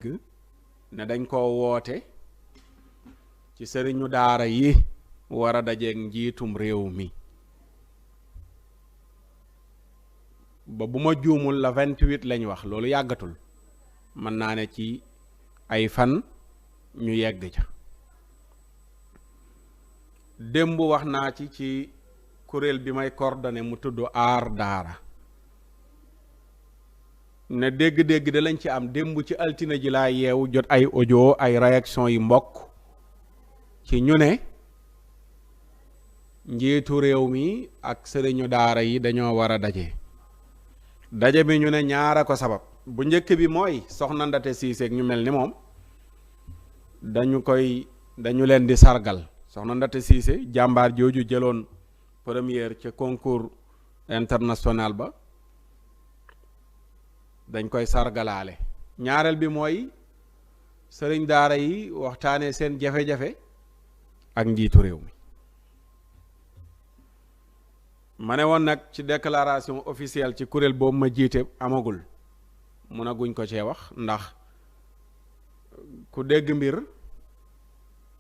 dégg ne dañ koo woote ci sëriñu daara yi war a dajeeg njiitum réew mi ba bu ma juumul la 28 lañ wax loolu yàggatul mën naa ne ci ay fan ñu yegg ca démb wax naa ci kuréel bi may coordonné mu tudd aar daara ne dégg-dégg da lañ ci am démb ci altine ji laa yeewu jot ay audio ay réaction yi mbokk ci ñu ne njiitu réew mi ak sëriñu daara yi dañoo war a daje bi ñu ne ñaara ko sabab bu njëkk bi mooy soxna Ndate Siise ñu mel ni moom dañu leen di sargal soxna Ndate Siise jàmbaar jooju jëloon première ca concours international ba dañ koy sargalaale ñaareel bi mooy sëriñ daara yi waxtaanee seen jafe-jafe ak njiitu réew mi ma ne woon nag ci déclaration officielle ci kuréel boobu ma jiite amagul mënaguñ ko cee wax ndax ku dégg mbir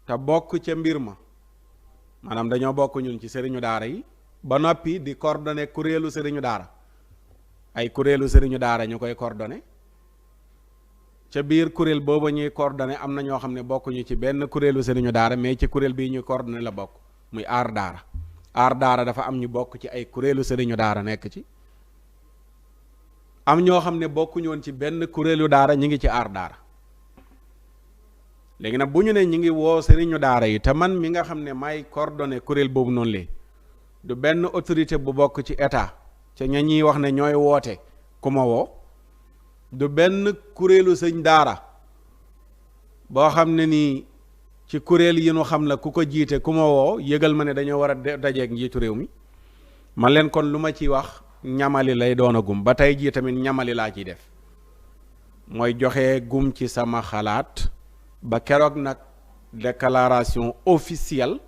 te bokk ca mbir ma maanaam dañoo bokk ñun ci sëriñu daara yi ba noppi di coordonné kuréelu sëriñu daara ay kuréelu sëriñu daara ñu koy coordonné ca biir kuréel booba ñuy coordonné am na ñoo xam ne bokkuñu ci benn kuréelu sëriñu daara mais ci kuréel bii ñuy coordonné la bokk muy aar daara dafa am ñu bokk ci ay kuréelu sëriñu daara nekk ci am ñoo xam ne bokkuñu woon ci benn kuréelu daara ñi ngi ci aar daara léegi nag bu ñu ne ñi ngi woo sëriñu daara yi te man mi nga xam ne may coordonné kuréel boobu noonu lee du benn autorité bu bokk ci état ca ña ñuy wax ne ñooy woote ku ma woo du benn kuréelu sëñ daara boo xam ne nii ci kuréel yi nu xam la ku ko jiite ku ma woo yëgal ma ne dañoo war a dajeeg njiitu réew mi man leen kon lu ma ci wax ñamali lay doon a gum ba tey jii tamit ñamali laa ciy def mooy joxe gum ci sama xalaat ba keroog nag déclaration officielle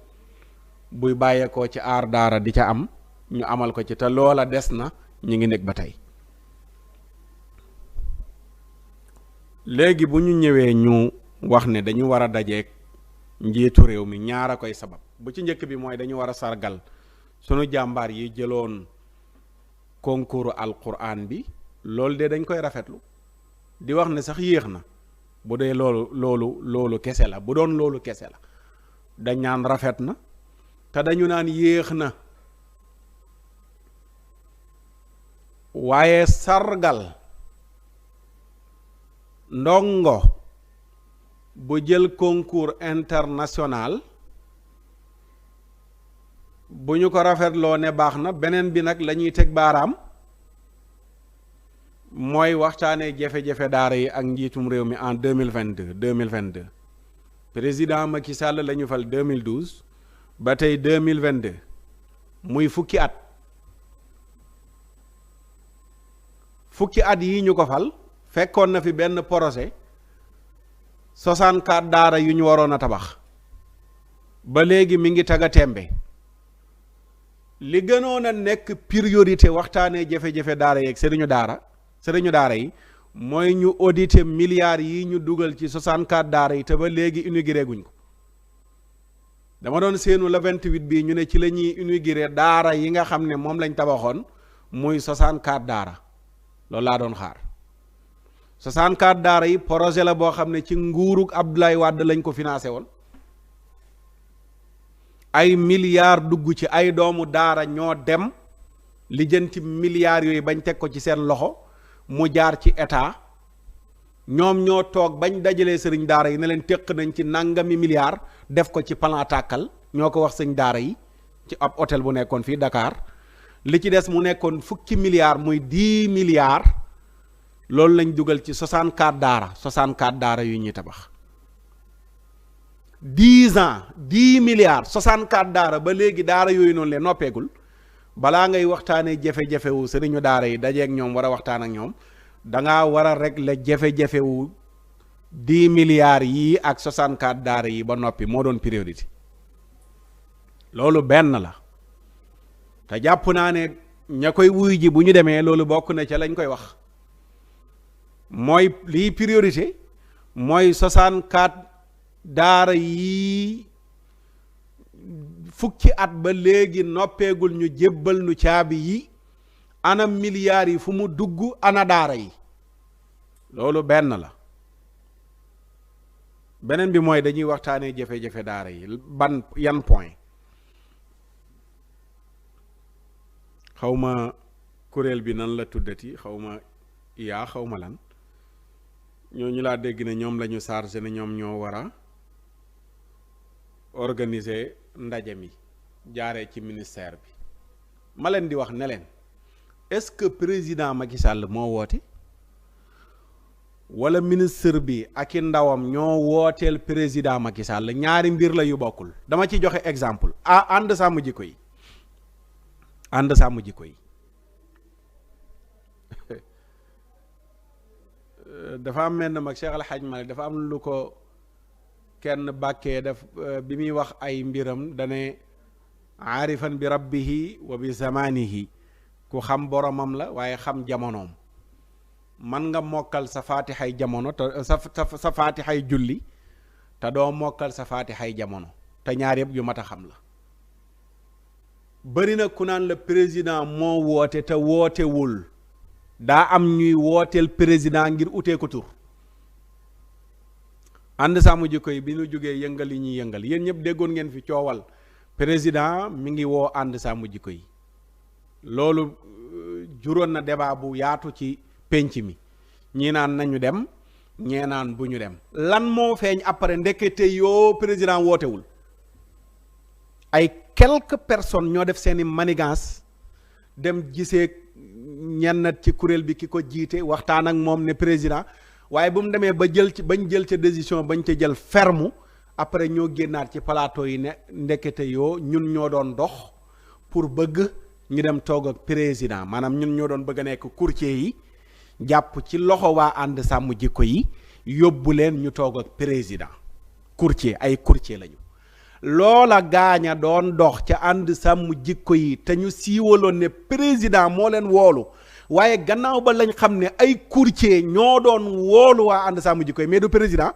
buy bàyyeekoo ci aar daara di ca am ñu amal ko ci te loola des na ñu ngi nekk ba tey léegi bu ñu ñëwee ñu wax ne dañu war a dajeeg njiitu réew mi ñaar a koy sabab bu ci njëkk bi mooy dañu war a sargal sunu jàmbaar yi jëloon concours alquran bi loolu de dañ koy rafetlu di wax ne sax yéex na bu dee loolu kese la bu doon loolu kese la dañ naan rafet na te dañu naan yéex na waaye sargal ndongo bu jël concours international bu ñu ko rafetloo ne baax na beneen bi nag la ñuy teg baaraam mooy waxtaanee jafe-jafe daara yi ak njiitum réew mi en 2022 président Macky Sall la ñu fal 2012 ba tey 2022 muy fukki at yi ñu ko fal fekkoon na fi benn projet 64 daara yu ñu waroon a tabax ba léegi mi ngi taga tembe li gënoon a nekk priorité waxtaanee jafe-jafe daara yeeg sëriñu daara yi mooy ñu auditer milliards yi ñu dugal ci 64 daara yi te ba léegi inauguré guñ ko dama doon seenu la 28 bii ñu ne ci la ñuy inauguré daara yi nga xam ne moom lañ tabaxoon muy 64 daara loolu laa doon xaar 64 daara yi projet la boo xam ne ci nguurug Abdoulaye Wade lañ ko financé woon ay milliards dugg ci ay doomu daara ñoo dem lijjanti milliards yooyu bañ teg ko ci seen loxo mu jaar ci état ñoom ñoo toog bañ dajalee sëriñ daara yi ne leen téq nañ ci nangami milliards def ko ci plan tàkkal ñoo ko wax sëñ daara yi ci ab hôtel bu nekkoon fii Dakar li ci des mu nekkoon fukki milliards muy 10 milliards loolu lañ dugal ci 64 daara yu ñuy tabax 10 ans 10 milliards 64 daara ba léegi daara yooyu noonu leen noppeegul balaa ngay waxtaanee jafe-jafe wu sëriñu daara yi dajeeg ñoom war a waxtaan ak ñoom dangaa war a régler jafe-jafe wu 10 milliards yii ak 64 daara yi ba noppi moo doon priorité loolu benn la te jàpp naa ne ña koy wuy ji bu ñu demee loolu bokk na ca lañ koy wax mooy lii priorité mooy 64 daara yi fukki at ba léegi noppeegul ñu jébbal nu caabi yi, ana milliards yi fu mu dugg, ana daara yi. loolu benn la. beneen bi mooy dañuy waxtaanee jafe-jafe daara yi yan point. xawma kuréel bi nan la tuddati, xawma xawma lan, ñooñu laa dégg ne ñoom lañu chargé ne ñoom ñoo war a organiser ndaje mi jaaree ci ministère bi. ma leen di wax ne leen, est-ce que président Macky Sall moo woote wala ministre bi ak i ndawam ñoo wooteel président Macky Sall? ñaari mbir la yu bokkul. dama ci joxe exemple. ànd sàmm jikko yi, ànd sàmm jikko yi dafa am mel ne mag Cheikh Al Hadj Malick dafa am lu ko kenn bàkkee def bi muy wax ay mbiram dane aarifan bi rabbihi wa bi zamanihi, ku xam boromam la waaye xam jamonoom. man nga mokkal sa faatixay jamono te sa faatixay julli te doo mokkal sa faatixay jamono, te ñaar yëpp yu mat a xam la. bari na ku naan la président moo woote te wootewul. daa am ñuy wooteel président ngir utee ko tur. ànd sàmm jikko yi bi ñu jógee yëngal yi ñuy yëngal, yéen ñëpp déggoon ngeen fi coowal président mi ngi woo ànd sàmm jikko yi. loolu juróon na débat bu yaatu ci penc mi. ñii naan nañu dem, ñee naan bu ñu dem. lan moo feeñ après ndekete yoo président wootewul. ay quelques personnes ñoo def seeni manigance dem gisee ñenn ci kuréel bi ki ko jiite, waxtaan ak moom ne président, waaye bu mu demee ba bañ jël ca décision bañ ca jël ferme, après ñoo génnaat ci plateau yi ne ndekete yoo ñun ñoo doon dox pour bëgg ñu dem toog ak président. maanaam ñun ñoo doon bëgg a nekk courtier yi, jàpp ci loxo waa ànd sàmm jikko yi yóbbu leen ñu toog ak président. courtier, ay courtier lañu. loola gaaña doon dox ca ànd sàmm jikko yi te ñu siiwaloon ne président moo leen woolu, waaye gannaaw ba lañ xam ne ay courtier ñoo doon woolu waa ànd sàmm jikko yi mais du président.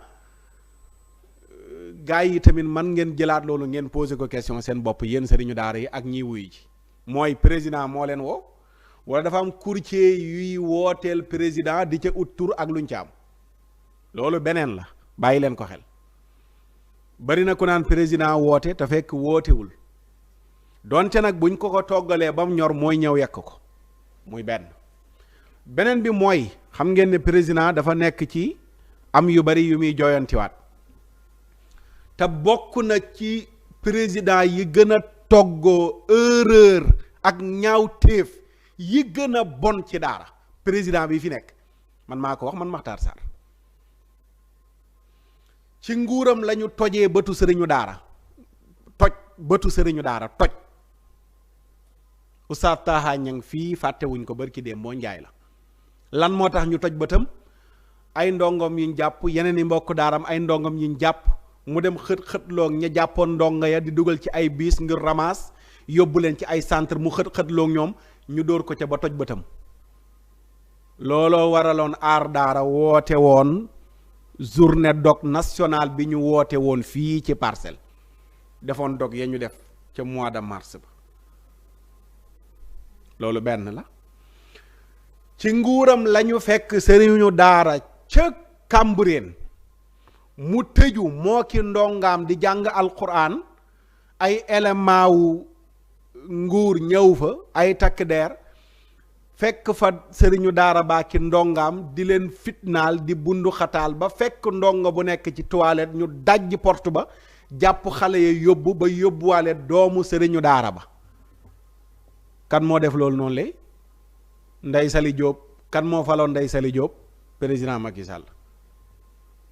gars yi tamit man ngeen jëlaat loolu ngeen posé ko question seen bopp, yéen sëriñu daara yi ak ñiy wuyu ji. mooy président moo leen woo wala dafa am courtier yuy wooteel président di ca ut tur ak luñ ca am? loolu beneen la, bàyyi leen ko xel. bari na ku naan président woote te fekk wootewul. donte nag buñ ko toggalee ba mu ñor mooy ñëw yekk ko, muy benn. beneen bi mooy xam ngeen ne président dafa nekk ci am yu bari yu muy jooyantiwaat, te bokk na ci président yi gën a toggoo erreur ak ñaawteef yi gën a bon ci daara. président bi fi nekk, man maa ko wax, man Makhtar Sall. ci nguuram lañu tojee bëtu sëriñu daara, toj bëtu sëriñu daara, toj. Oustaz Taha ñang fii fàttewuñ ko barki dem moo njaay la. lan moo tax ñu toj bëtam? ay ndongom yiñ jàpp, yeneen i mbokk daaram ay ndongom yiñ jàpp, mu dem xët-xëtloog ña jàppoon ndongo ya di dugal ci ay biis ngir ramas yóbbu leen ci ay centre, mu xët-xëtloog ñoom ñu dóor ko ca ba toj bëtam. looloo waraloon aar daara woote woon journée dog nationale bi ñu woote woon fii ci Parcelles, defoon dog ya ñu def ca mois de mars ba. loolu benn la. ci nguuram lañu fekk sëriñu daara ca Cambérène mu tëju moo ki ndongaam di jàng alquran, ay élément wu nguur ñëw fa, ay takk der fekk fa sëriñu daara baa ki ndongaam di leen fitnaal di bundu xataal ba fekk ndongo bu nekk ci toilette ñu dajji porte ba, jàpp xale ya yóbbu ba yóbbuwaale doomu sëriñu daara ba. kan moo def loolu noonu lay? Ndeye Saly Diop. kan moo faloon Ndeye Saly Diop? président Macky Sall.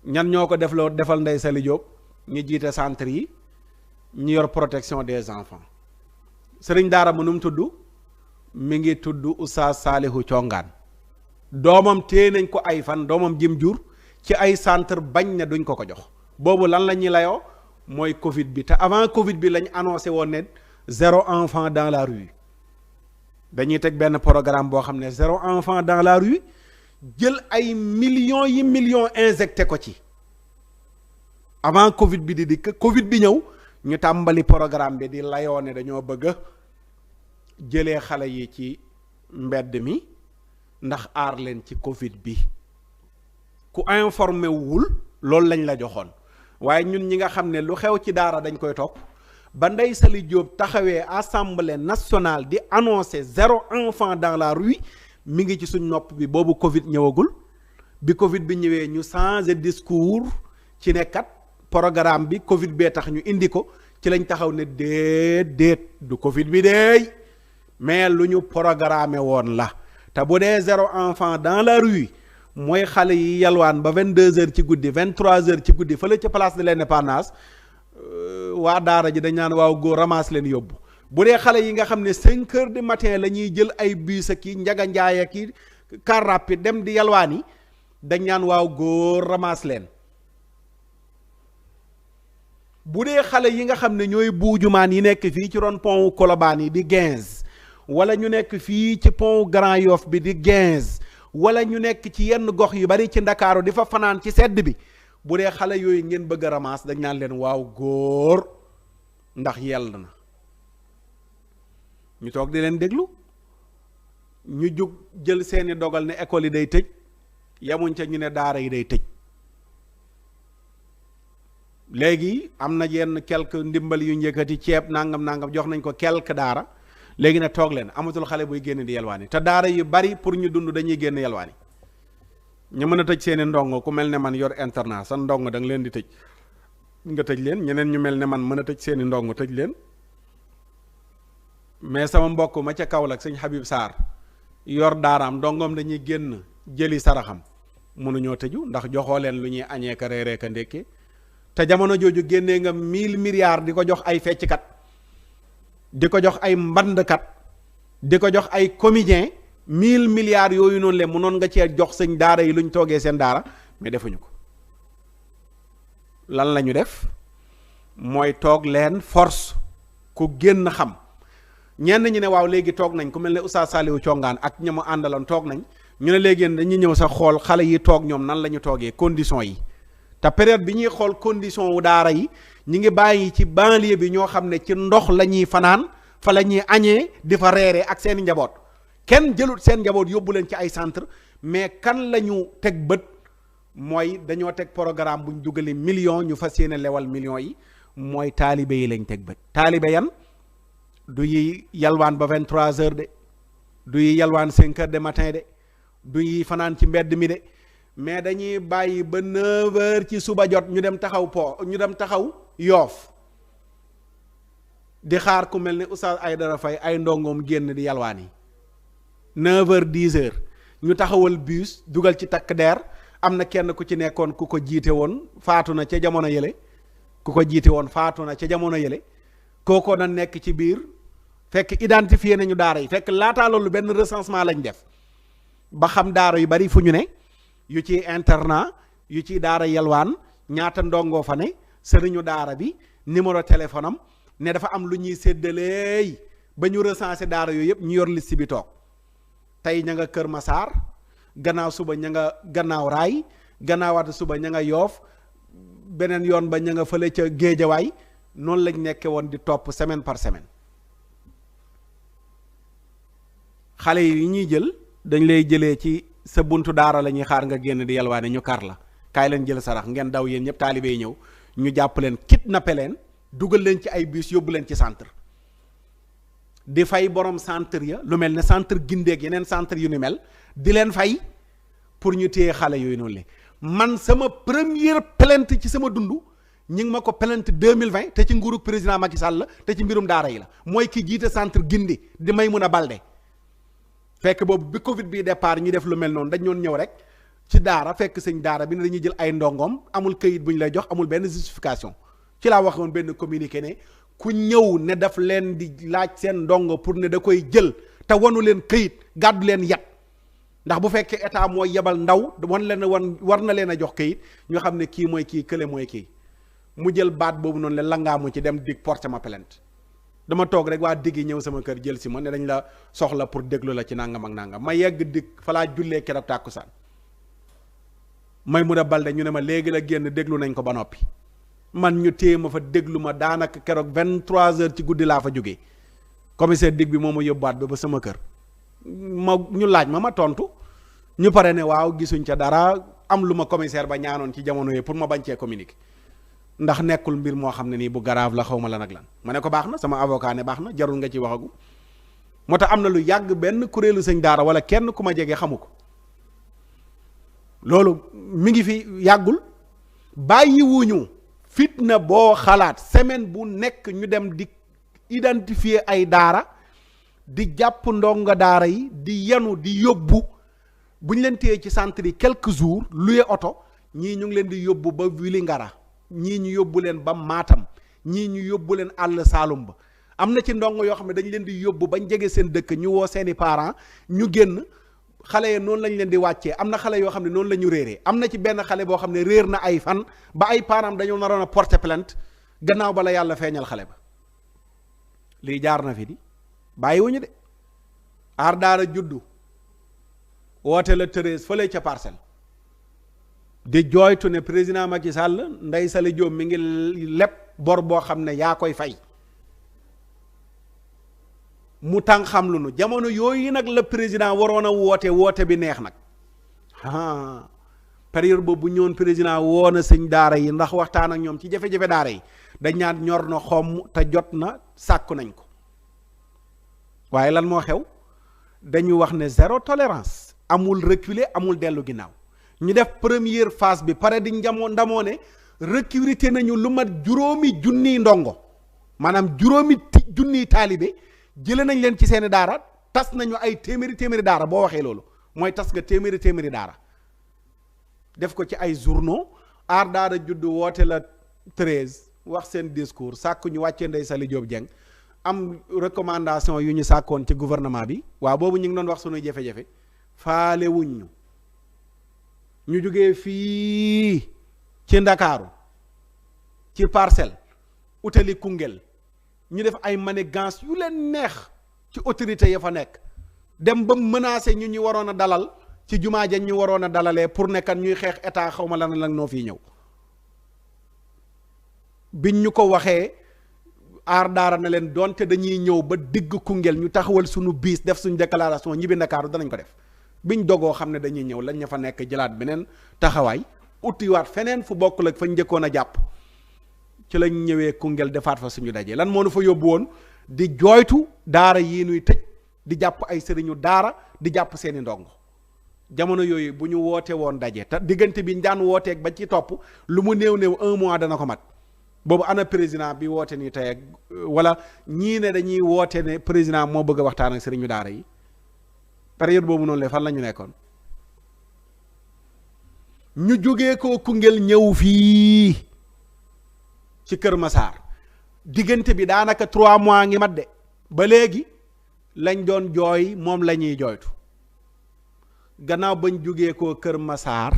ñan ñoo ko defal Ndeye Saly Diop? ñi jiite centre yi, ñi yor protection des enfants. sëriñ daara mu nu mu tudd? mi ngi tudd Oustaz Salihu Congaan. doomam téye nañ ko ay fan, doomam jim jur ci ay centre bañ ne duñ ko jox. boobu lan la ñuy layoo? mooy Covid bi. te avant Covid bi lañ annoncé woon ne 0 enfant dans la rue. dañuy teg benn programme boo xam ne 0 enfant dans la rue, jël ay millions yi millions injecté ko ci. avant Covid bi di dikk Covid bi ñëw ñu tàmbali programme bi di layoo ne dañoo bëgg a jëlee xale yi ci mbedd mi ndax aar leen ci Covid bi ku informé wul loolu lañ la joxoon waaye ñun ñi nga xam ne lu xew ci daara dañ koy topp ba Ndeye Saly Diop taxawee assemblée nationale di annoncer 0 enfant dans la rue mi ngi ci suñ nopp bi boobu Covid ñëwagul bi Covid bi ñëwee ñu changer discours ci ne kat programme bi Covid bee tax ñu indi ko ci lañ taxaw ne déet du Covid bi deey mais lu ñu programmé woon la te bu dee 0 enfant dans la rue mooy xale yi yalwaan ba 22h ci guddi 23h ci guddi fële ca place de l'Indépendance waa daara ji dañ naan waaw góor ramasse leen yóbbu bu dee xale yi nga xam ne 5h du matin la ñuy jël ay bus ak i njaga njaay ak i car rapide dem di yalwaan yi dañ naan waaw góor ramasse leen bu dee xale yi nga xam ne ñooy buujumaan yi nekk fii ci ron pont Colobane yi di 15 wala ñu nekk fii ci pont Grand Yoff bi di 15 wala ñu nekk ci yenn gox yu bari ci Ndakaaru di fa fanaan ci sedd bi bu dee xale yooyu ngeen bëgg a ramasse dañ naan leen waaw góor ndax yell na ñu toog di leen déglu ñu jug jël seeni dogal ne école yi day tëj yemuñ ca ñu ne daara yi day tëj léegi am na yenn quelque ndimbal yu njëkkati ceeb nangam jox nañ ko quelque daara léegi ne toog leen amatul xale buy génn di yelwaani te daara yu bari pour ñu dund dañuy génn yelwaani ñu mën a tëj seeni ndongo ku mel ne man yor internat sa ndongo da nga leen di tëj nga tëj leen ñeneen ñu mel ne man mën a tëj seeni ndongo tëj leen mais sama mbokk ma ca Kaolack sëñ Habib Sarr yor daaraam ndongoom dañuy génn jëli saraxam mënuñoo tëju ndax joxoo leen lu ñuy añee ka reeree ka ndékkee te jamono jooju génnee nga 1000 milliards di ko jox ay fecckat di ko jox ay mbandkat di ko jox ay comédien 1000 milliards yooyu noonu leen mënoon nga cee jox sëñ daara yi lu ñu toogee seen daara mais defuñu ko lan la ñu def mooy toog leen force ku génn xam ñenn ñi ne waaw léegi toog nañ ku mel ne Oustaz Saliou Thiongaan ak ña mu àndaloon toog nañ ñu ne léegi dañuy ñëw sax xool xale yi toog ñoom nan la ñu toogee conditions yi te période bi ñuy xool condition wu daara yi ñi ngi bàyyi ci banlieue bi ñoo xam ne ci ndox la ñuy fanaan fa la ñuy añee di fa reeree ak seen njaboot kenn jëlut seen njaboot yóbbu leen ci ay centre mais kan la ñu teg bët mooy dañoo teg programme bu ñu dugalee millions ñu fas yéene lewal millions yi mooy taalibe yi lañ teg bët taalibe yan du yi yalwaan ba 23h de du yi yalwaan 5h du matin de du yi fanaan ci mbedd mi de mais dañuy bàyyi ba 9h ci suba jot ñu dem taxaw Yoof di xaar ku mel ne Oustaz Aïdara Faye ay ndongoom génn di yalwaan yi 9h 10h ñu taxawal bus dugal ci takk der am na kenn ku ci nekkoon ku ko jiite woon faatu na ca jamono yële kookoo na nekk ci biir fekk identifié nañu daara yi fekk laataa loolu benn recensement lañ def ba xam daara yu bari fu ñu ne yu ci internat yu ci daara yalwaan ñaata ndongoo fa ne sëriñu daara bi numéro téléphone am ne dafa am lu ñuy séddaleey ba ñu recensé daara yooyu yëpp ñu yor liste bi toog tey ña nga Kër Masaar gannaaw suba ña nga gannaaw raay gannaawaata suba ña nga Yoof beneen yoon ba ña nga fële ca Géejawaay noonu lañ nekke woon di topp semaine par semaine xale yi ñuy jël dañ lay jëlee ci sa buntu daara la ñuy xaar nga génn di yalwaane ñu kar la kaay leen jël sarax ngeen daw yéen ñëpp taalibe yi ñëw ñu jàpp leen kidnappé leen dugal leen ci ay bus yóbbu leen ci centre di fay borom centre ya lu mel ne centre gindeeg yeneen centre yu ni mel di leen fay pour ñu téye xale yooyu noonu le man sama première plainte ci sama dund ñi ngi ma ko plainte 2020 te ci nguurug président Macky Sall la te ci mbirum daara yi la mooy ki jiite centre gindi di Maymuna Balde fekk boobu bi Covid bii départ ñu def lu mel noonu dañ doon ñëw rek ci daara fekk sëñ daara bi ne dañuy jël ay ndongoom amul këyit bu ñu lay jox amul benn justification ci laa waxoon benn communiqué ne ku ñëw ne daf leen di laaj seen ndongo pour ne da koy jël te wanu leen këyit gàddu leen yat ndax bu fekkee état mooy yebal ndaw war na leen a jox këyit ñu xam ne kii mooy kii kële mooy kii mu jël baat boobu noonu la langaamu ci dem dig porté ma plainte dama toog rek waa digg yi ñëw sama kër jël si ma ne dañ la soxla pour déglu la ci nangam ak nangam ma yegg dig fa laa jullee keroog tàkkusaan Maymuna Balde ñu ne ma léegi la génn déglu nañ ko ba noppi man ñu téye ma fa déglu ma daanaka keroog 23h ci guddi laa fa jógee commissaire dig bi moo ma yóbbuwaat ba sama kër ñu laaj ma tontu ñu pare ne waaw gisuñ ca dara am lu ma commissaire ba ñaanoon ci jamono yi pour ma bañ cee communiquer ndax nekkul mbir moo xam ne nii bu grave la xaw ma lan ak lan ma ne ko baax na sama avocat ne baax na jarul nga ci waxagu moo tax am na lu yàgg benn kuréelu sëñ daara wala kenn ku ma jege xamu ko loolu mi ngi fi yàggul bàyyiwuñu fitna boo xalaat semaine bu nekk ñu dem di identifier ay daara di jàpp ndongo daara yi di yenu di yóbbu bu ñu leen téye ci centre yi quelques jours luye oto ñii ñu ngi leen di yóbbu ba Vélingara ñii ñu yóbbu leen ba Matam ñii ñu yóbbu leen àll Saalum ba am na ci ndongo yoo xam ne dañ leen di yóbbu bañ jege seen dëkk ñu woo seeni parents ñu génn xale yi noonu lañ leen di wàccee am na xale yoo xam ne noonu la ñu réeree am na ci benn xale boo xam ne réer na ay fan ba ay parents dañoo naroon a porter plainte gannaaw ba la yàlla feeñal xale ba lii jaar na fi di bàyyiwuñu de aar daara juddu woote la Thérèse fële ca Parcelles di jooytu ne président Macky Sall Ndeye Saly Diop mi ngi leb bor boo xam ne yaa koy fay mu tàng xam lu nu jamono yooyu nag la président waroon a woote bi neex nag période boobu bu ñëwoon président woo na sëñ daara yi ndax waxtaan ak ñoom ci jafe-jafe daara yi dañ naan ñor na xomm te jot na sàkku nañ ko waaye lan moo xew dañu wax ne zéro tolérance amul reculer amul dellu ginnaaw ñu def première phase bi pare di ndamoo ne recruter nañu lu mat 5,000 ndongo maanaam 5,000 taalibe jëlee nañ leen ci seeni daara tas nañu ay téeméeri daara boo waxee loolu mooy tas nga téeméeri daara def ko ci ay journaux aar daara juddu woote la 13 wax seen discours sàkk ñu wàccee Ndeye Saly Diop Dieng am recommandation yu ñu sàkkoon ci gouvernement bi waaw boobu ñu ngi doon wax sunuy jafe-jafe faale wuñ ñu jógee fii ci Ndakaaru ci Parcelles utali Koungheul ñu def ay manigance yu leen neex ci autorité ya fa nekk dem ba menacer ñu waroon a dalal ci jumaa ja ñu waroon a dalalee pour nekkat ñuy xeex état xaw ma lan la noo fii ñëw biñ ñu ko waxee aar daara na leen donte dañuy ñëw ba digg Koungheul ñu taxawal suñu biis def suñu déclaration ñibbi Ndakaaru danañ ko def biñ dogoo xam ne dañuy ñëw lañ ña fa nekk jëlaat beneen taxawaay utiwaat feneen fu bokkul ak fañ njëkkoon a jàpp ci lañ ñëwee Koungheul defaat fa suñu dajee lan moo nu fa yóbbu woon di jooytu daara yii nuy tëj di jàpp ay sëriñu daara di jàpp seeni ndongo jamono yooyu bu ñu woote woon daje te diggante bi ñu daan wooteeg ba ci topp lu mu néew 1 mois dana ko mat boobu ana président bi woote nii tey ak wala ñii ne dañuy woote ne président moo bëgg a waxtaan ak sëriñu daara yi période boobu noonu la fan la ñu nekkoon ñu jógee ko Koungheul ñëw fii ci Kër Massar diggante bi daanaka 3 mois ngi mat de ba léegi lañ doon jooy moom la ñuy jooytu gannaaw bañ jógee ko Kër Massar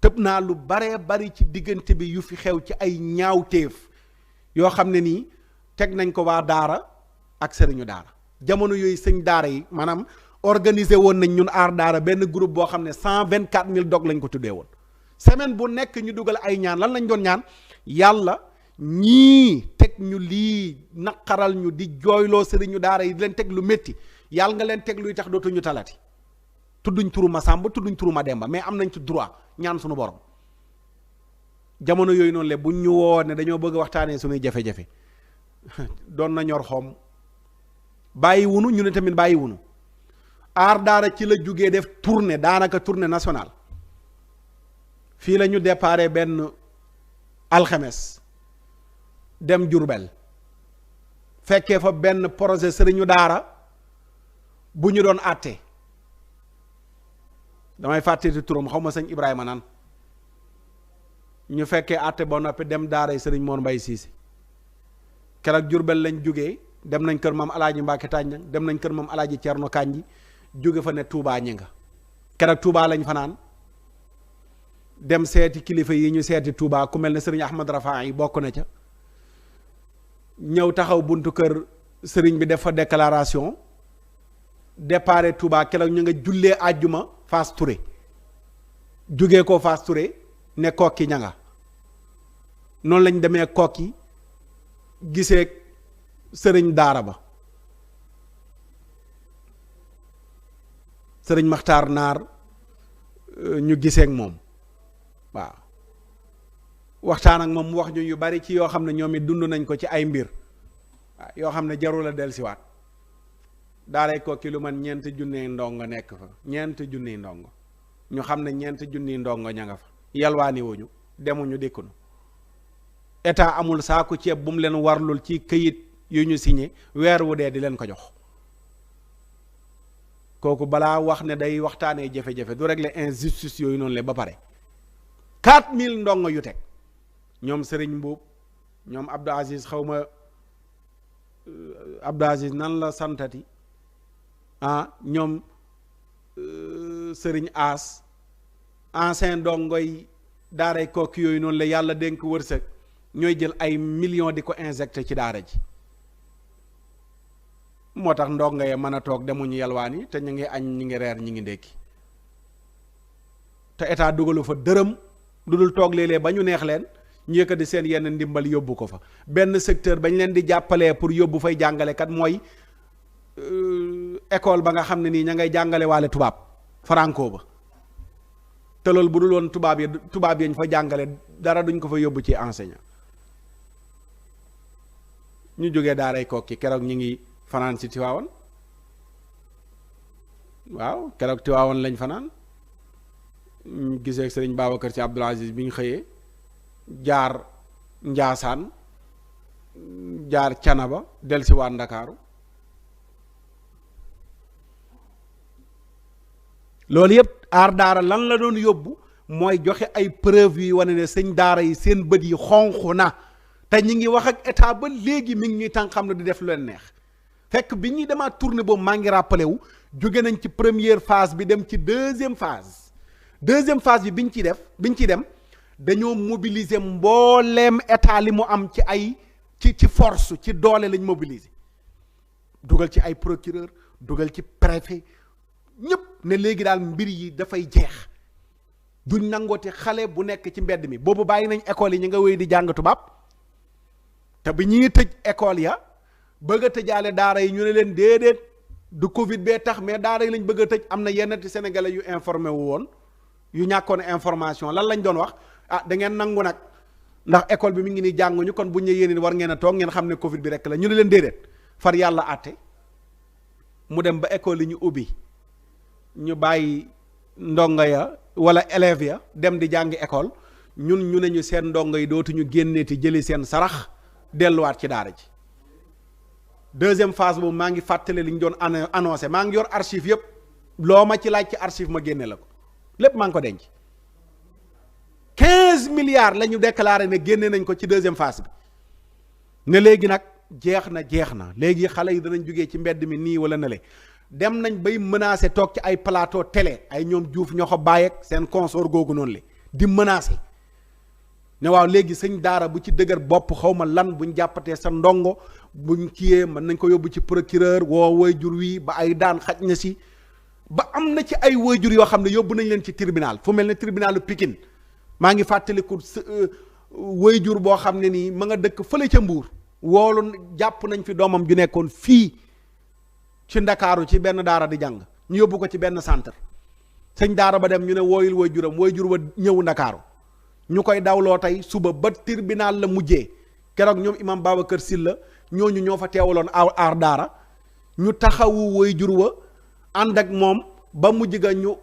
tëb naa lu baree bari ci diggante bi yu fi xew ci ay ñaawteef yoo xam ne nii teg nañ ko waa daara ak sëriñu daara jamono yooyu sëñ daara yi maanaam organiser woon nañ ñun aar daara benn groupe boo xam ne 124 000 dog lañ ko tuddee woon semaine bu nekk ñu dugal ay ñaan lan lañ doon ñaan yàlla ñii teg ñu lii naqaral ñu di jooyloo sëriñu daara yi di leen teg lu métti yàlla nga leen teg luy tax dootuñu talati tudduñ turu ma Samba tudduñ turu ma Demba mais am nañ ci droit ñaan suñu borom jamono yooyu noonu le buñ ñu woo ne dañoo bëgg waxtaanee suñuy jafe-jafe doon na ñor xoom bàyyi wunu ñu ne tamit bàyyi wunu aar daara ci la jugee def tournée daanaka tournée nationale fii la ñu déparé benn alxames dem Jurbel fekkee fa benn projet sëriñu daara bu ñu doon àtte damay fàtteti turam xaw ma sëñ Ibrahima nan ñu fekkee àtte ba noppi dem daara sëriñ Mor Mbay Siise keroog Jurbel lañ jógee dem nañ kër maam alaaji Mbàkke Tànjang dem nañ kër maam alaaji Cerno Kanji jóge fa ne Touba ñi nga keroog Touba lañ fanaan dem seeti kilifa yi ñu seeti Touba ku mel ne sëriñ Ahmad Rafaa yi bokk na ca ñëw taxaw buntu kër sëriñ bi def fa déclaration départ Touba keroog ñu nga jullee àjjuma Fass Touré jógee ko Fass Touré ne kokki ña nga noonu lañ demee Kokki gisee sëriñ daara ba sëriñ Makhtar naar ñu gisee ak moom waaw waxtaan ak moom mu wax ñu yu bari ci yoo xam ne ñoom it dund nañ ko ci ay mbir waaw yoo xam ne jarul a dellusiwaat daaray Kokki lu man ñeenti junniy ndongo nekk fa ñeenti junniy ndongo ñu xam ne ñeenti junniy ndongo ña nga fa yalwaani wuñu demuñu dikkunu état amul saaku ceeb bu mu leen warlul ci këyit yu ñu signé weer wu dee di leen ko jox kooku balaa wax ne day waxtaanee jafe-jafe du régler injustice yooyu noonu le ba pare 4000 ndongo yu teg ñoom Serigne Mbuub ñoom Abdou Aziz xawma Abdou Aziz nan la santati ñoom Serigne As ancien ndongoy daaray Kokki yooyu noonu la yàlla dénk wërsëg ñooy jël ay millions di ko injecté ci daara ji moo tax ndongo ya mën a toog demuñu yalwaan yi te ñu ngi añ ñu ngi reer ñu ngi ndékki te état dugalu fa dërëm lu dul toog léeg-léeg ba ñu neex leen ñu yëkkati seen yenn ndimbal yóbbu ko fa benn secteur bañ leen di jàppalee pour yóbbu fay jàngalekat mooy école ba nga xam ne nii ña ngay jàngale waale tubaab franco ba te loolu bu dul woon tubaab yi ñu fa jàngale dara duñ ko fa yóbbu ci enseignant ñu jógee daaray Kokki keroog ñi ngi fanaan si Tiwaawan waaw keroog Tiwaawan lañ fanaan ñu gisee sëriñ Babacar ci Abdoul Aziz bi ñu xëyee jaar Njaasaan jaar Canaba del si waat Ndakaaru loolu yëpp aar daara lan la doon yóbbu mooy joxe ay preuve yi wane ne sëñ daara yi seen bët yi xonq na te ñi ngi wax ak état ba léegi mi ngi ñuy tànk xam ne di def lu leen neex fekk bi ñuy demaat tournée boobu maa ngi rappelé wu jóge nañ ci première phase bi dem ci deuxième phase bi biñ ciy dem dañoo mobiliser mbooleem état li mu am ci ay ci force ci doole lañ mobiliser dugal ci ay procureur dugal ci préfet ñëpp ne léegi daal mbir yi dafay jeex duñ nangooti xale bu nekk ci mbedd mi boobu bàyyi nañ école yi ñu nga wéy di jàng tubaab te bi ñuy tëj école ya bëgg a tëjaale daara yi ñu ne leen déedéet du Covid bee tax mais daara yi lañ bëgg a tëj am na yenn sénégalais yu informé wu woon yu ñàkkoon information lan lañ doon wax da ngeen nangu nag ndax école bi mi ngi nii jànguñu kon buñ ne yéen war ngeen a toog ngeen xam ne Covid bi rek la ñu ne leen déedéet far yàlla àtte mu dem ba école yi ñu ubbi ñu bàyyi ndongo ya wala élèves ya dem di jàngi école ñu ne ñu seen ndongo yi dootuñu génneeti jëli seen sarax delluwaat ci daara ji deuxième phase boobu maa ngi fàttale li ñu doon annoncé maa ngi yor archive yëpp loo ma ci laaj ci archive ma génne la ko lépp maa ngi ko denc 15 milliards la ñu déclaré ne génne nañ ko ci deuxième phase bi ne léegi nag jeex na léegi xale yi danañ jógee ci mbedd mi nii wala nale dem nañ bay menacé toog ci ay plateau télé ay ñoom Diouf ñoo ko bàyyeeg seen consort googu noonu le di menacé ne waaw léegi sëñ daara bu ci dëgër bopp xaw ma lan buñ jàppatee sa ndongo buñ kiyee mën nañ ko yóbbu ci procureur woo waajur wi ba ay daan xaj na si ba am na ci ay waajur yoo xam ne yóbbu nañ leen ci tribunal fu mel ne tribunalu Pikine maa ngi fàttaliku waajur boo xam ne nii ma nga dëkk fële ca Mbuur woolu jàpp nañ fi doomam ju nekkoon fii ci Ndakaaru ci benn daara di jàng ñu yóbbu ko ci benn centre sëñ daara ba dem ñu ne wooyul waajuram waajur wa ñëw Ndakaaru ñu koy dawloo tey suba ba tribunal la mujjee keroog ñoom imam Babacar Sylla ñooñu ñoo fa teewaloon aar daara ñu taxawu waajur wa ànd ak moom ba mujj ga ñu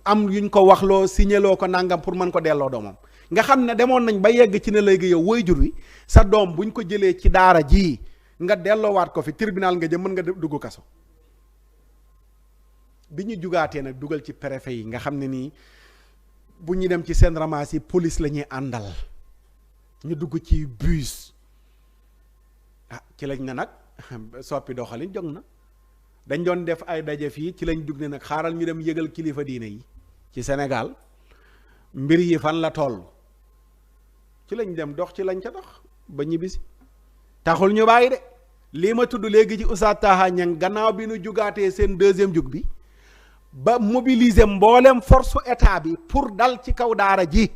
am yuñ ko waxloo signéloo ko nangam pour mën ko delloo doomam nga xam ne demoon nañ ba yegg ci ne léegi yow waajur wi sa doom buñ ko jëlee ci daara ji nga delloowaat ko fi tribunal nga jëm mën nga dugg kaso bi ñu jugaatee nag dugal ci préfet yi nga xam ne nii bu ñu dem ci seen ramas yi police la ñuy àndal ñu dugg ci bus ci lañ ne nag soppi doxalin jog na dañ doon def ay daje fii ci lañ dugg ne nag xaaral ñu dem yëgal kilifa diine yi ci Sénégal mbir yi fan la toll ci lañ dem dox ci lañ ca dox ba ñibbisi taxul ñu bàyyi de lii ma tudd léegi ci Oustaz Taha Niang gannaaw bi nu jugaatee seen deuxième jug bi ba mobiliser mboolem force état bi pour dal ci kaw daara ji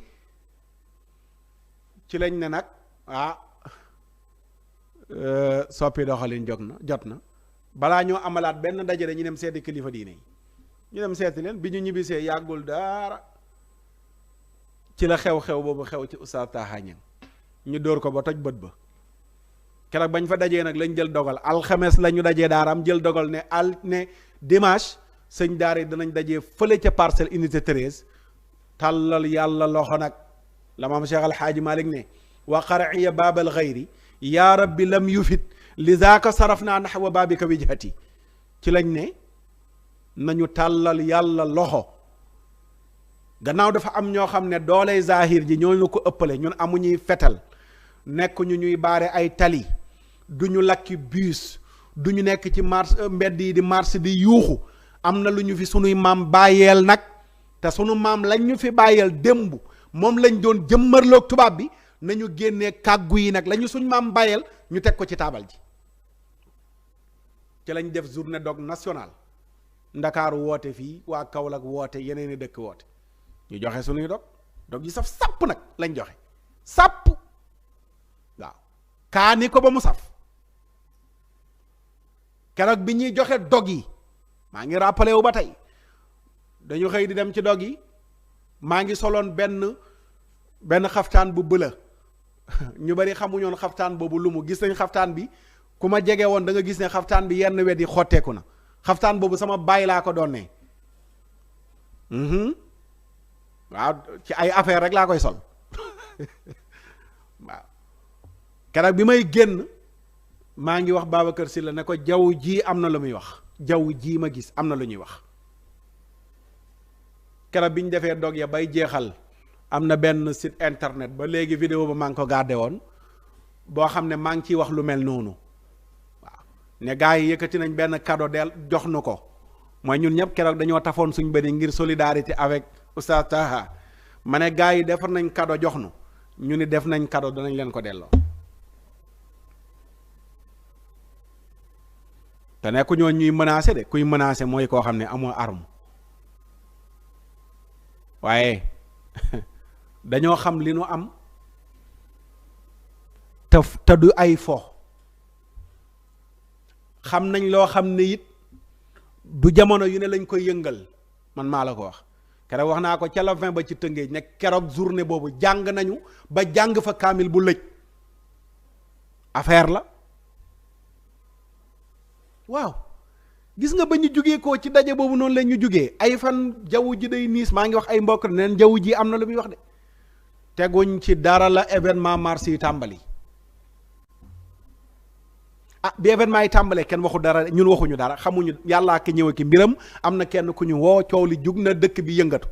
ci lañ ne nag soppi doxalin jot na balaa ñoo amalaat benn dajale ñu dem seeti kilifa diine yi ñu dem seeti leen bi ñu ñibbisee yàggul dara ci la xew-xew boobu xew ci Oustaz Taha Niang ñu dóor ko ba toj bët ba keroog bañ fa dajee nag lañ jël dogal alxames la ñu dajee daaraam jël dogal ne dimanche sëñ daara yi danañ dajee fële ca Parcelles unité 13 tàllal yàlla loxo nag la maam Cheikh Alxaaji Malik ne wa qar'iya baabal xayri yaa rabbi lam yufit li zaaka saraf naa naxwa baabika wijhati ci lañ ne nañu tàllal yàlla loxo gannaaw dafa am ñoo xam ne dooley zahir ji ñoo ñu ko ëppale ñun amuñuy fetal nekk ñu ñuy baare ay tali du ñu lakki bus du ñu nekk ci marché mbedd yi di marché di yuuxu am na lu ñu fi sunuy maam bàyyeel nag te sunu maam lañ ñu fi bàyyeel démb moom lañ doon jëmmarloog tubaab bi nañu génnee kàggu yi nag lañu suñ maam bàyyeel ñu teg ko ci taabal ji ci lañ def journée dog nationale ndakaaru woote fii waa Kaolack woote yeneen i dëkk woote ñu joxe sunuy dog yi saf sàpp nag lañ joxe sàpp waaw kaani ko ba mu saf keroog bi ñuy joxe dog yi maa ngi rappelé wu ba tey dañu xëy di dem ci dog yi maa ngi soloon benn xaftaan bu bëla ñu bari xamuñoon xaftaan boobu lu mu gis nañ xaftaan bi ku ma jege woon da nga gis ne xaftaan bi yenn wet yi xotteeku na xaftaan boobu sama baay laa ko doonee waaw ci ay affaire rek laa koy sol waaw keroog bi may génn maa ngi wax Babacar Sylla ne ko jaww ji am na lu muy wax jaww ji ma gis am na lu ñuy wax keroog bi ñu defee dog ya bay jeexal am na benn site internet ba léegi vidéo ba maa ngi ko gardé woon boo xam ne maa ngi ciy wax lu mel noonu waaw ne gars yi yëkkati nañ benn cadeau del jox nu ko mooy ñun ñëpp keroog dañoo tafoon suñ bëri ngir solidarité avec Oustaz Taha ma ne gars yi defar nañ cadeau jox nu ñu ni def nañ cadeau danañ leen ko delloo te nekku ñoo ñuy menacé de kuy menacé mooy koo xam ne amoo arme waaye dañoo xam li nu am te du ay fo xam nañ loo xam ne it du jamono yu ne lañ koy yëngal man maa la ko wax keroog wax naa ko ca la 20 ba ci Tëngéej ne keroog journée boobu jàng nañu ba jàng fa kaamil bu lëj affaire la waaw gis nga ba ñu jugee ko ci daje boobu noonu la ñu jugee ay fan jaww ji day niis maa ngi wax ay mbokk neen jaww ji am na lu muy wax de teguñ ci dara la événement mars yi tàmbali bi événement yi tàmbalee kenn waxu dara ñun waxuñu dara xamuñu yàllaa ki ñëw ki mbiram am na kenn ku ñu woo coow li jug na dëkk bi yëngatu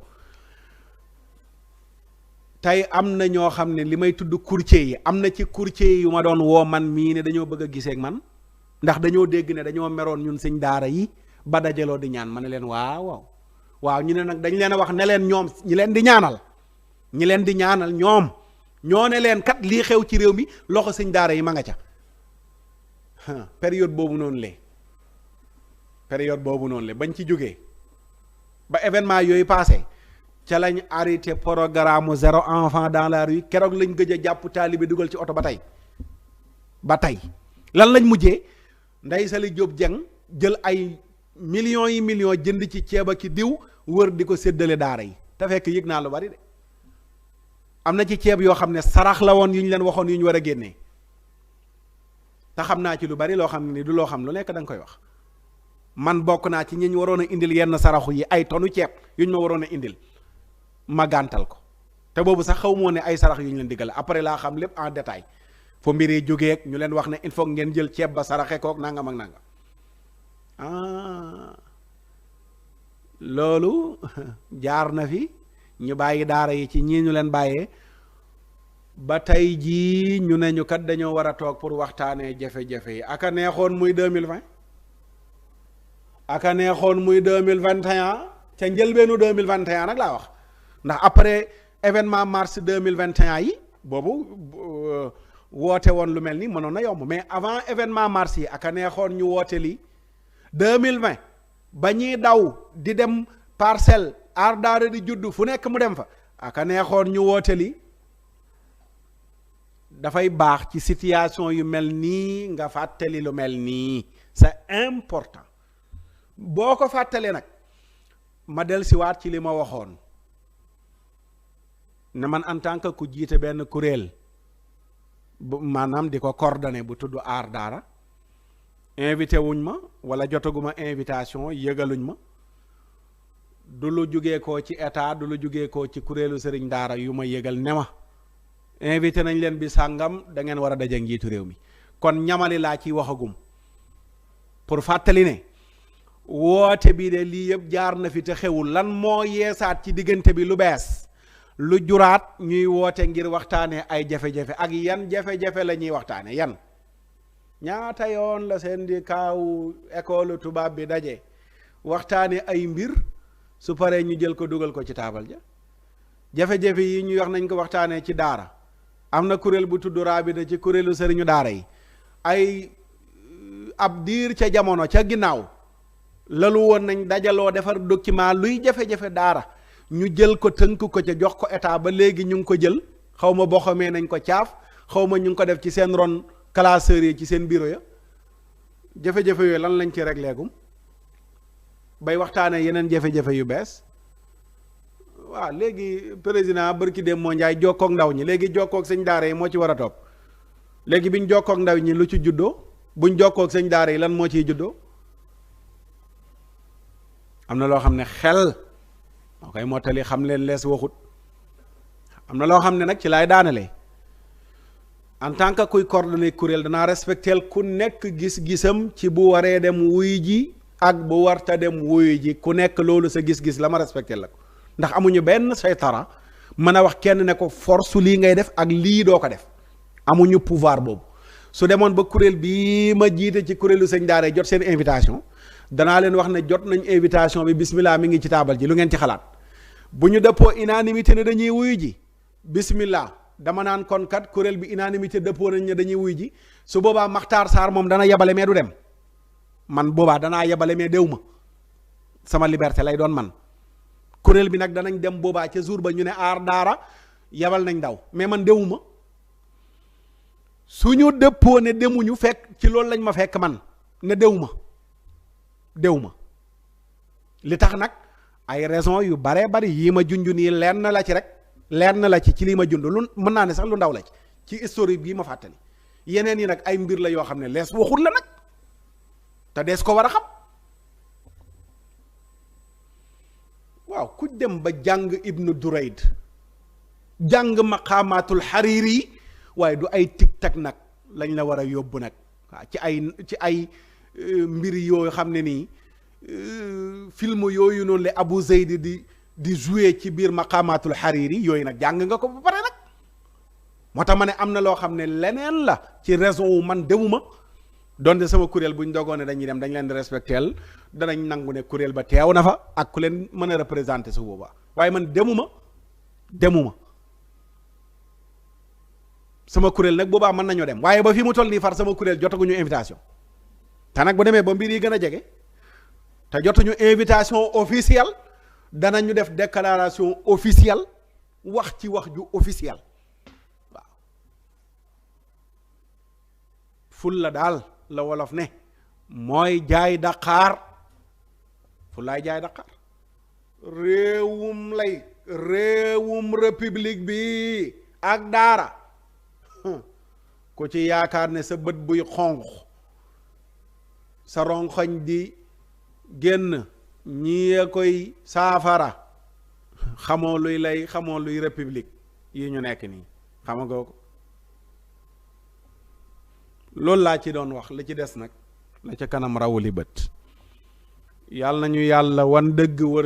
tey am na ñoo xam ne li may tudd courtier yi am na ci courtier yu ma doon woo man mii ne dañoo bëgg a gisee ak man ndax dañoo dégg ne dañoo meroon ñun sëñ daara yi ba dajaloo di ñaan ma ne leen waaw ñu ne nag dañ leen a wax ne leen ñoom ñi leen di ñaanal ñoom ñoo ne leen kat lii xew ci réew mi loxo sëñ daara yi ma nga ca période boobu noonu le bañ ci jógee ba événement yooyu passé ca lañ arrêté programme zéro enfant dans la rue keroog lañ gëj a jàpp taalibe dugal ci oto ba tey lan lañ mujjee Ndey Sali Jóob Jeng jël ay millions yi millions jënd ci ceeb ak diw wër di ko séddale daara yi te fekk yëg naa lu bari de am na ci ceeb yoo xam ne sarax la woon yu ñu leen waxoon yu ñu war a génnee te xam naa ci lu bari loo xam ne ni du loo xam lu nekk da nga koy wax man bokk naa ci ñi ñu waroon a indil yenn saraxu yi ay tonu ceeb yu ñu ma waroon a indil ma gàntal ko te boobu sax xaw moo ne ay sarax yu ñu leen diggale après laa xam lépp en détail fo mbir yi jógee ñu leen wax ne il faut ngeen jël ceeb ba saraxe kook nangam ak nangam loolu jaar na fi ñu bàyyi daara yi ci ñii ñu leen bàyyee ba tey jii ñu ne ñu kat dañoo war a toog pour waxtaanee jafe-jafe yi aka neexoon muy 2020 aka neexoon muy 2021 ca njëlbeenu 2021 nag laa wax ndax après événement mars 2021 yi boobu woote woon lu mel ni mënoon na yomb mais avant événement mars yi aka neexoon ñu woote lii 2020 ba ñuy daw di dem parcelle aar daara di judd fu nekk mu dem fa aka neexoon ñu woote lii dafay baax ci situation yu mel nii nga fàttali lu mel nii, c'est important. boo ko fàttalee nag ma dellusiwaat ci li ma waxoon ne man en tant que ku jiite benn kuréel bu maanaam di ko coordonné bu tudd aar daara, invité wuñ ma wala jotaguma invitation, yëgaluñ ma, du lu jugee koo ci état, du lu jugee koo ci kuréelu sëriñ daara yu ma yëgal ne ma invité nañ leen bi sàngam da ngeen war a daje njiitu réew mi. kon ñamali laa ciy waxagum pour fàttali ne woote bi de lii yëpp jaar na fi te xewul. lan moo yeesaat ci diggante bi lu bees lu juraat ñuy woote ngir waxtaanee ay jafe-jafe? ak yan jafe-jafe la ñuy waxtaane yan? ñaata yoon la seen di kaawu école tubaab bi daje waxtaane ay mbir, su paree ñu jël ko dugal ko ci taabal ja. jafe-jafe yi ñu wax nañ ko waxtaanee ci daara, am na kuréel bu tudd Rabida ci kuréelu sëriñu daara yi, ay ab diir ca jamono ca ginnaaw lalu woon nañ dajaloo defar document luy jafe-jafe daara, ñu jël ko tënk ko ca jox ko état. ba léegi ñu ngi ko jël, xaw ma boo xamee nañ ko caaf, xaw ma ñu ngi ko def ci seen ron classeurs yi ci seen bureau ya. jafe-jafe yooyu lan lañ ci réglé gum bay waxtaanee yeneen jafe-jafe yu bees? waaw léegi président bërki dem moo njaay jokkook ndaw ñi, léegi jokkook sëñ daara yi moo ci war a topp. léegi biñ jokkook ndaw ñi lu ci juddoo? buñ jokkook sëñ daara yi lan moo ciy juddoo? am na loo xam ne xel moo koy mottali, xam leen lees waxut. am na loo xam ne nag ci laay daanalee, en tant que kuy coordonné kuréel danaa respectel ku nekk gis-gisam ci bu waree dem wuy ji ak bu warta dem wuy ji. ku nekk loolu sa gis-gis la, ma respectel la ko. ndax amuñu benn saytara mën a wax kenn ne ko force lii ngay def ak lii doo ko def. amuñu pouvoir boobu. su demoon ba kuréel bii ma jiite ci kuréelu sëñ daara jot seen invitation, danaa leen wax ne jot nañ invitation bi, bismillah mi ngi ci taabal ji, lu ngeen ci xalaat? bu ñu dëppoo unanimité ne dañuy wuyu ji, bismillah, dama naan kon kat kuréel bi unanimité dëppoo nañ ne dañuy wuyu ji. su boobaa Makhtar Sarr moom dana yebale mais du dem, man boobaa danaa yebale mais déw ma, sama liberté lay doon man. kuréel bi nag danañ dem boobaa ca jour ba ñu ne aar daara yebal nañ ndaw, mais man déwuma. su ñu dëppoo ne demuñu, fekk ci loolu lañ ma fekk man ne déw ma li tax nag ay raison yu baree bari yii ma junj nii lenn la ci rek, lenn la ci lii ma jund, lu mën naa ne sax lu ndaw la ci historique bii ma fàttali. yeneen yi nag ay mbir la yoo xam ne lees waxul la nag te dees ko war a xam. waaw ku dem ba jàng Ibnu Durayd, jàng maqaamaatul Hariri, waaye du ay tic-tac nag lañ la war a yóbbu nag. waaw ci ay mbir yoo xam ne nii film yooyu noonu la Abu Zayd di jouer ci biir maqaamaatul Hariri yooyu nag jàng nga ko ba pare nag. moo tax ma ne am na loo xam ne leneen la ci raison wu man demuma. donte sama kuréel buñ dogoon ne dañuy dem dañ leen di respecteel, danañ nangu ne kuréel ba teew na fa ak ku leen mën a représenter su boobaa, waaye man demuma. sama kuréel nag boobaa mën nañoo dem, waaye ba fi mu toll nii far sama kuréel jotaguñu invitation. te nag bu demee ba mbir yi gën a jege te jotuñu invitation officielle, danañu def déclaration officielle, wax ci wax ju officielle. waaw ful la daal la wolof ne mooy jaay Dakar, fulaay jaay Dakar. réewum république bi ak daara ku ci yaakaar ne sa bët buy xonq, sa ronxoñ di génn, ñii koy saafara, xamoo luy république yi ñu nekk nii, xamagoo ko. loolu laa ci doon wax, li ci des nag la ca kanam rawuli bët. yàlla nañu yàlla wan dëgg wër